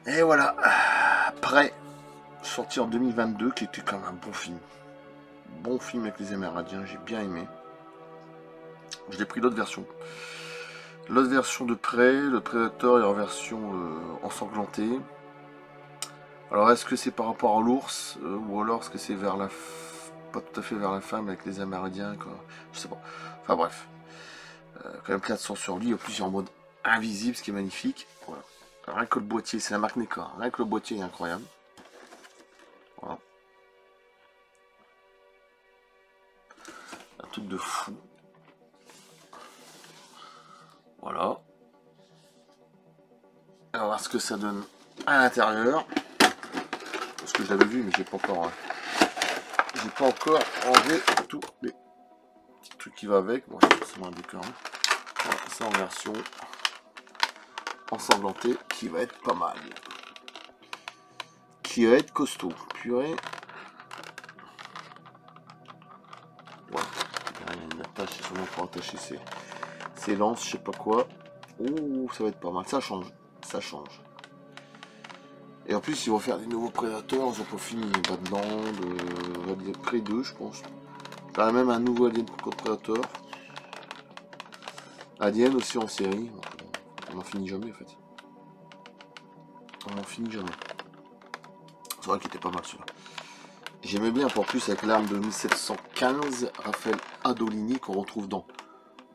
Et voilà, Prêt, sorti en 2022, qui était quand même un bon film. Bon film avec les Amérindiens, j'ai bien aimé. Je l'ai pris l'autre version. L'autre version de Prêt, le Predator est en version ensanglantée. Alors est-ce que c'est par rapport à l'ours ou alors est-ce que c'est vers la... pas tout à fait vers la femme avec les Amérindiens quoi. Je sais pas. Enfin bref. Quand même 400 sur lui, en plus il est en mode invisible, ce qui est magnifique. Voilà. Rien que le boîtier, c'est la marque NECA. Rien que le boîtier est incroyable. Voilà. Un truc de fou. Voilà. On va voir ce que ça donne à l'intérieur. Parce que je l'avais vu, mais j'ai pas encore enlevé tous les petits trucs qui vont avec. Bon, c'est forcément un décor. Voilà, c'est en version ensanglantée qui va être pas mal. Qui va être costaud. Purée. Voilà. Il y a une attache, c'est sûrement pour attacher ses lances, je sais pas quoi. Ouh, ça va être pas mal. Ça change. Ça change. Et en plus, ils vont faire des nouveaux prédateurs. Ils ont pas fini. Badland, près d'eux, je pense. Quand même un nouveau Alien contre Predator. Alien aussi en série. On n'en finit jamais en fait. On n'en finit jamais. C'est vrai qu'il était pas mal celui-là. J'aimais bien pour plus avec l'arme de 1715, Raphaël Adolini qu'on retrouve dans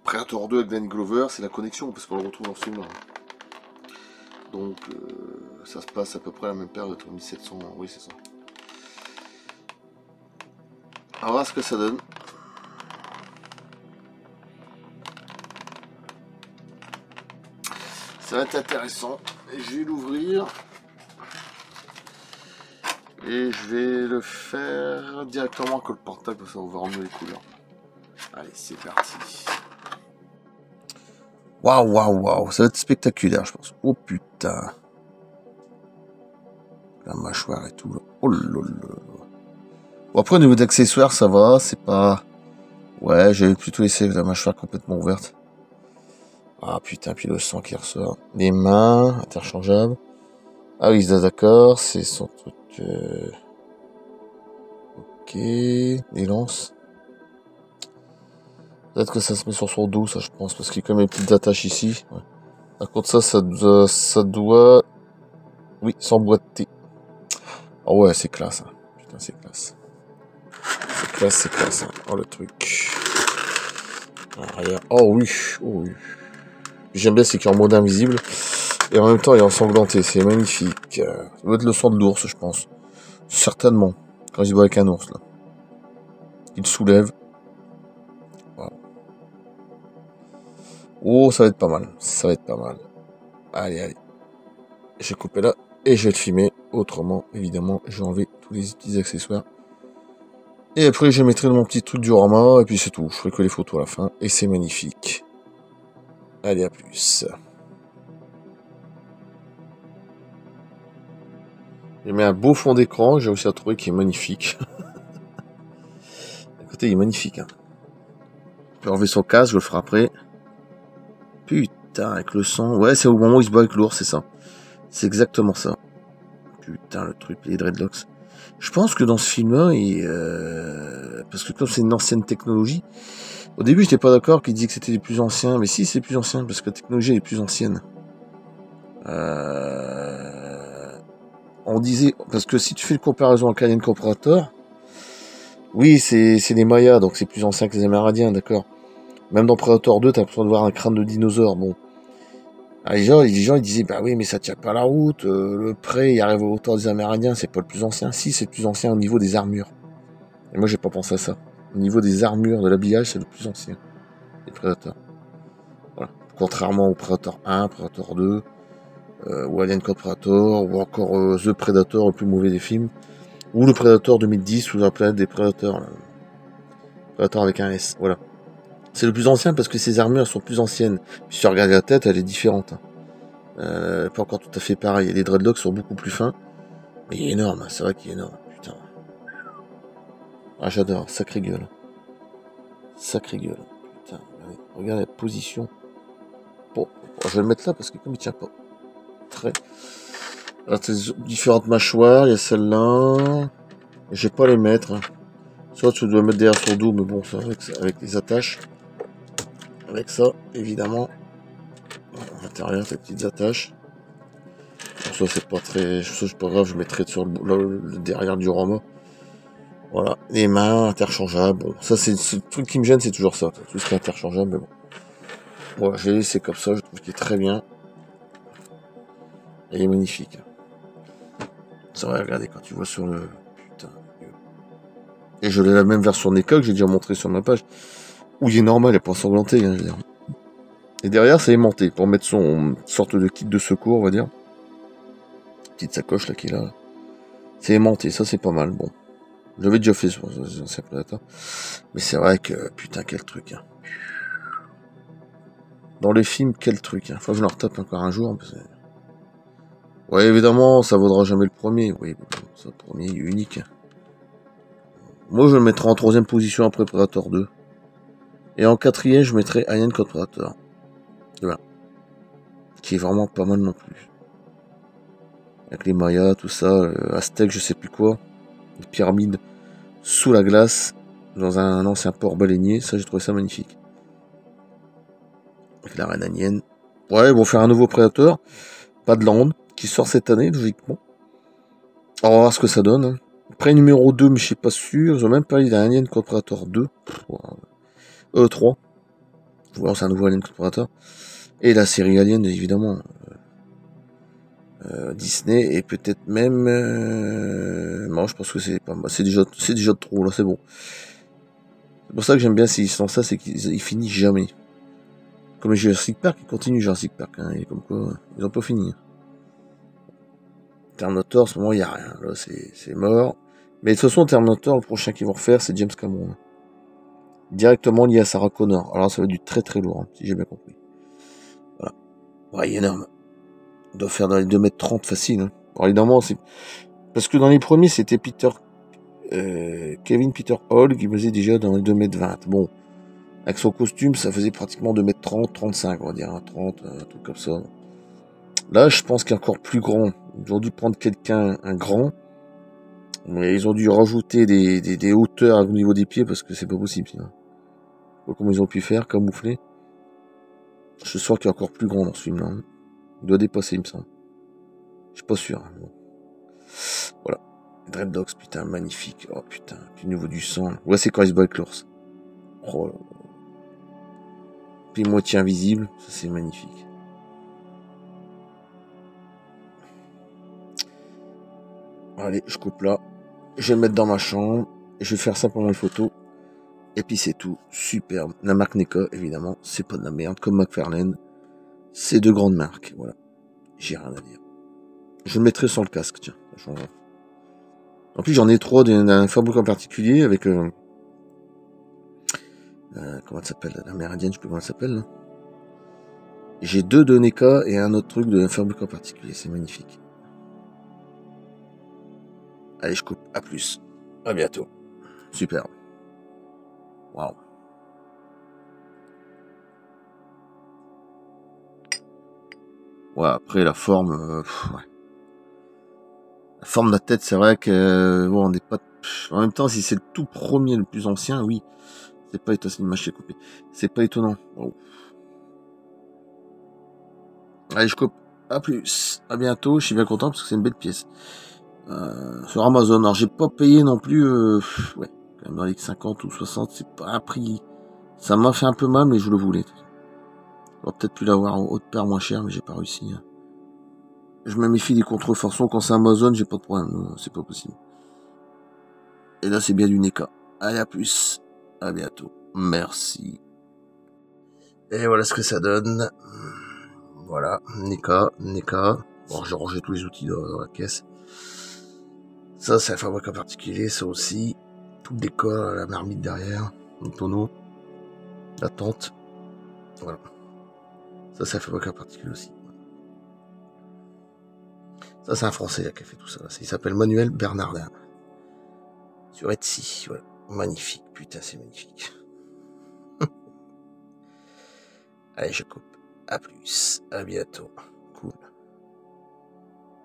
Predator 2 avec Danny Glover. C'est la connexion parce qu'on le retrouve dans ce film-là. Donc ça se passe à peu près à la même période, 1700, oui c'est ça. On va voir ce que ça donne. Ça va être intéressant. Je vais l'ouvrir. Et je vais le faire directement avec le portable, ça va rendre les couleurs. Allez, c'est parti. Waouh, waouh, waouh, ça va être spectaculaire, je pense. Oh putain. La mâchoire et tout. Oh là là. Bon, après, au niveau d'accessoires, ça va, c'est pas... Ouais, j'avais plutôt laissé la mâchoire complètement ouverte. Ah putain, puis le sang qui ressort. Les mains, interchangeables. Ah oui, d'accord, c'est son truc... Ok, les lances. Peut-être que ça se met sur son dos, ça je pense, parce qu'il y a comme les petites attaches ici. Ouais. Par contre ça doit... Oui, s'emboîter. Oh ouais, c'est classe. Hein. Putain, c'est classe. C'est classe. Hein. Oh le truc. Arrière. Oh oui. Oh oui. J'aime bien, c'est qu'il est en mode invisible. Et en même temps, il est ensanglanté. C'est magnifique. Ça doit être le sang de l'ours, je pense. Certainement. Quand il se bat avec un ours, là. Il soulève. Voilà. Oh, ça va être pas mal. Ça va être pas mal. Allez, allez. Je vais couper là. Et je vais le filmer. Autrement, évidemment, je vais enlever tous les petits accessoires. Et après, je mettrai mon petit truc du Rama. Et puis c'est tout. Je ferai que les photos à la fin. Et c'est magnifique. Allez, à plus. J'ai mis un beau fond d'écran. J'ai aussi à trouver qui est magnifique. À côté, il est magnifique. Hein. Je peux enlever son casque. Je le ferai après. Putain, avec le sang. Ouais, c'est au moment où il se bat avec l'ours, c'est ça. C'est exactement ça. Putain, le truc, les dreadlocks. Je pense que dans ce film-là, parce que comme c'est une ancienne technologie, au début, j'étais pas d'accord qu'il disait que c'était les plus anciens, mais si, c'est les plus anciens, parce que la technologie est plus ancienne. On disait, parce que si tu fais une comparaison avec Alien Comparator, oui, c'est les Mayas, donc c'est plus ancien que les Amérindiens, d'accord. Même dans Predator 2, t'as l'impression de voir un crâne de dinosaure, bon. Ah, les gens, ils disaient, bah oui, mais ça tient pas la route, le pré, il arrive au hauteur des Amérindiens, c'est pas le plus ancien. Si, c'est le plus ancien au niveau des armures. Et moi, j'ai pas pensé à ça. Au niveau des armures, de l'habillage, c'est le plus ancien. Les Predators. Voilà. Contrairement au Predator 1, Predator 2, ou Alien contre Predator, ou encore The Predator, le plus mauvais des films, ou le Predator 2010, ou la planète des Predators. Là. Predator avec un S, voilà. C'est le plus ancien parce que ses armures sont plus anciennes. Puis si tu regardes la tête, elle est différente. Pas encore tout à fait pareil. Les dreadlocks sont beaucoup plus fins. Mais il est énorme, c'est vrai qu'il est énorme. Putain. Ah, j'adore, sacrée gueule. Sacrée gueule. Putain, regarde la position. Bon, je vais le mettre là parce que comme il tient pas très... Alors, t'as différentes mâchoires, il y a celle-là. Je vais pas les mettre. Soit tu dois mettre derrière son dos, mais bon, c'est avec les attaches. Avec ça, évidemment. À l'intérieur, tes petites attaches. Ça, c'est pas très. Ça, c'est pas grave, je mettrai sur le derrière du Roma. Voilà. Les mains interchangeables. Bon, ça, c'est le truc qui me gêne, c'est toujours ça. Tout ce qui est interchangeable, mais bon. Voilà, j'ai laissé comme ça, je trouve qu'il est très bien. Et il est magnifique. C'est vrai, regardez, quand tu vois sur le. Putain. Et je l'ai la même version NECA que j'ai déjà montré sur ma page. Où il est normal, il n'est pas ensanglanté, hein, je veux dire. Et derrière, c'est aimanté, pour mettre son sorte de kit de secours, on va dire. Petite sacoche, là, qui est là. C'est aimanté, ça, c'est pas mal, bon. J'avais déjà fait sur les anciens Predator. Mais c'est vrai que, putain, quel truc, hein. Dans les films, quel truc, hein. Faut que je le retape encore un jour. Ouais, évidemment, ça vaudra jamais le premier. Oui, ça, le premier, il est unique. Moi, je le mettrai en troisième position après Predator 2. Et en quatrième, je mettrai Alien contre Predator. Voilà. Qui est vraiment pas mal non plus. Avec les Mayas, tout ça, Aztèque, je sais plus quoi. Les pyramides sous la glace, dans un ancien port baleinier. Ça, j'ai trouvé ça magnifique. Avec la reine Anienne. Ouais, ils vont faire un nouveau Predator. Pas de Land, qui sort cette année, logiquement. On va voir ce que ça donne. Hein. Après, numéro 2, mais je suis pas sûr. Ils ont même parlé d'un Alien contre Predator 2. 3. Voilà, c'est un nouveau Alien contre Predator. Et la série Alien, évidemment. Disney et peut-être même non, je pense que c'est pas mal, c'est déjà trop là, c'est bon. C'est pour ça que j'aime bien s'ils sont ça, c'est qu'ils finissent jamais, comme Jurassic Park. Ils continuent Jurassic Park, hein, et comme quoi ils ont pas fini. Terminator, en ce moment il y a rien là, c'est mort, mais de toute façon Terminator, le prochain qu'ils vont refaire, c'est James Cameron, directement lié à Sarah Connor. Alors ça va être du très très lourd, hein, si j'ai bien compris. Voilà, ouais, il est énorme, il doit faire dans les 2,30 m facile, hein. Alors évidemment, c'est parce que dans les premiers c'était Kevin Peter Hall qui faisait déjà dans les 2,20 m. Bon, avec son costume, ça faisait pratiquement 2,30 m, 35, on va dire, hein, 30, un truc comme ça. Là, je pense qu'il est encore plus grand. Ils ont dû prendre quelqu'un, un grand, mais ils ont dû rajouter des hauteurs au niveau des pieds parce que c'est pas possible. Sinon. Pas comment ils ont pu faire, camoufler. Je sens qu'il est encore plus grand dans ce film-là. Hein. Il doit dépasser, il me semble. Je suis pas sûr. Hein, bon. Voilà. Dreadlocks, putain, magnifique. Oh putain, du niveau du sang. Ouais, c'est quand il se bat avec l'ours. Oh là. Puis moitié invisible, ça c'est magnifique. Allez, je coupe là. Je vais le mettre dans ma chambre. Et je vais faire simplement une photo. Et puis c'est tout. Superbe. La marque NECA, évidemment. C'est pas de la merde. Comme McFarlane. C'est de grandes marques. Voilà. J'ai rien à dire. Je le mettrai sur le casque, tiens. Ça changera. En plus, j'en ai 3 d'un fabricant particulier avec... comment ça s'appelle? La Méridienne, je sais plus comment ça s'appelle. Là. J'ai 2 de NECA et un autre truc d'un fabricant particulier. C'est magnifique. Allez, je coupe. À plus. À bientôt. Super. Waouh. Ouais, après la forme, ouais. La forme de la tête, c'est vrai que bon, on n'est pas. En même temps, si c'est le tout premier, le plus ancien, oui, c'est pas étonnant. C'est une machine coupée. C'est pas étonnant. Wow. Allez, je coupe. À plus. À bientôt. Je suis bien content parce que c'est une belle pièce. Sur Amazon. Alors, j'ai pas payé non plus. Ouais, quand même dans les 50 ou 60, c'est pas un prix. Ça m'a fait un peu mal, mais je le voulais. J'aurais peut-être pu l'avoir en haute paire moins cher, mais j'ai pas réussi. Hein. Je me méfie des contrefaçons. Quand c'est Amazon, j'ai pas de problème. C'est pas possible. Et là, c'est bien du NECA. Allez, à plus. À bientôt. Merci. Et voilà ce que ça donne. Voilà. NECA, NECA. Bon, j'ai rangé tous les outils dans la caisse. Ça, c'est un fabricant particulier. Ça aussi. Tout le décor, la marmite derrière. Le tonneau. La tente. Voilà. Ça, c'est un fabricant particulier aussi. Ça, c'est un Français qui a fait tout ça. Il s'appelle Manuel Bernardin. Sur Etsy. Voilà. Magnifique. Putain, c'est magnifique. Allez, je coupe. À plus. À bientôt. Cool.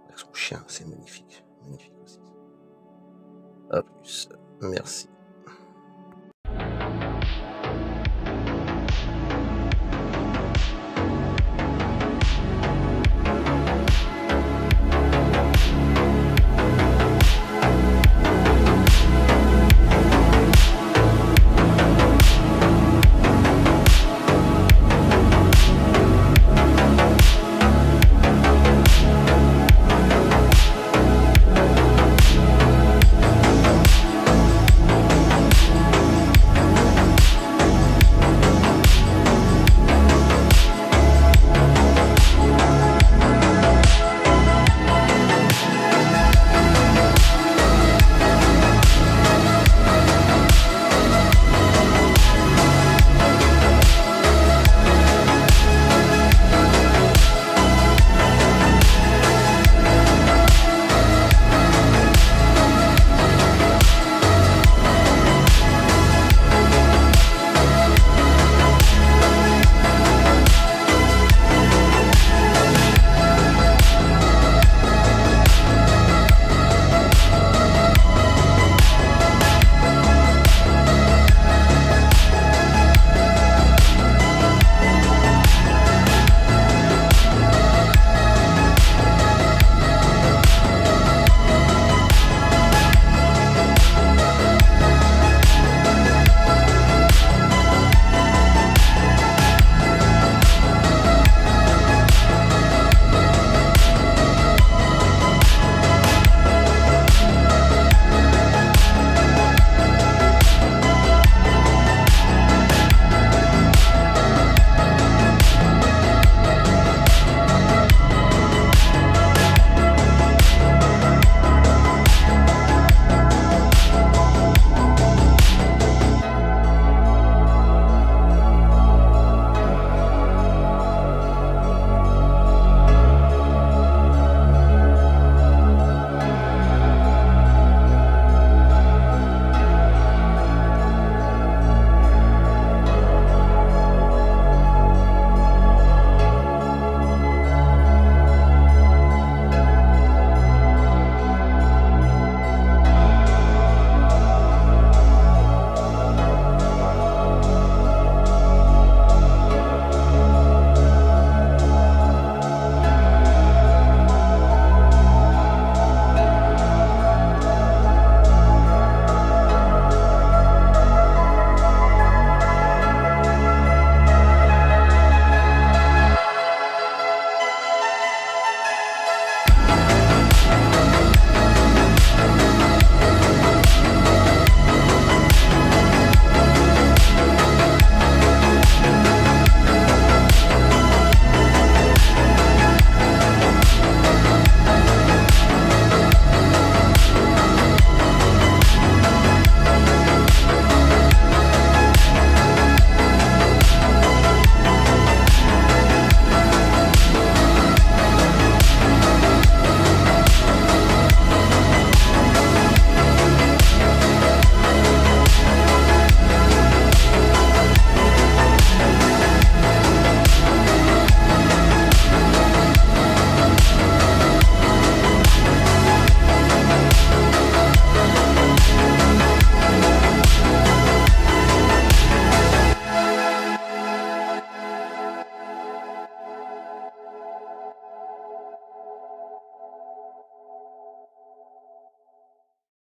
Avec son chien, c'est magnifique. Magnifique aussi. À plus. Merci.